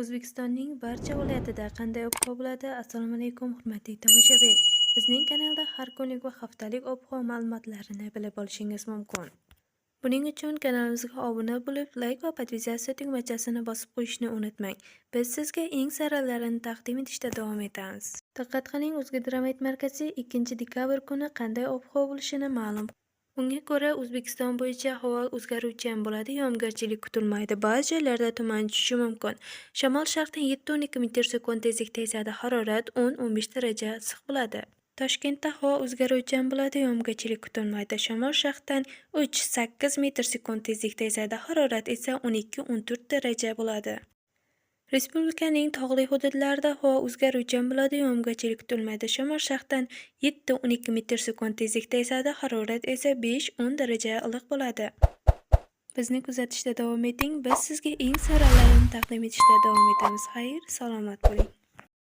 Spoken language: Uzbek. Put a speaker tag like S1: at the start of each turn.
S1: O'zbekistonning barcha viloyatida qanday ob-havo bo'ladi? Assalomu alaykum, hurmatli tomoshabin. Bizning kanalda har kunlik va haftalik ob-havo ma'lumotlarini bilib olishingiz mumkin. Buning uchun kanalimizga obuna bo'lib, like va podpisatsiya tugmachasini bosib qo'yishni unutmang. Biz sizga eng saralarini taqdim etishda davom etamiz. Diqqat qiling, O'zgidromet markazi 2 dekabr kuni qanday ob-havo bo'lishini ma'lum. Unga ko'ra, O'zbekiston bo'yicha havo o'zgaruvchan bo'ladi, yomg'irchilik kutilmaydi. Ba'zi joylarda tuman tushishi mumkin. Shamol-sharqdan 7-12 metr/sekund tezlikda esadi, harorat 10-15 daraja issiq bo'ladi. Toshkentda havo o'zgaruvchan bo'ladi, yomg'irchilik kutilmaydi. Shamol-sharqdan 3-8 metr/sekund tezlikda esadi, harorat esa 12-14 daraja bo'ladi. Respublikaning tog'li hududlarida havo o'zgaruvchan bo'ladi, yomg'irchilik kutilmaydi. Shamol-sharqdan 7-12 metr/sekund tezlikda esadi, harorat esa 5-10 daraja iliq bo'ladi. Bizni kuzatishda davom eting. Biz sizga eng saralarini taqdim etishda davom etamiz. Xayr, salomat bo'ling.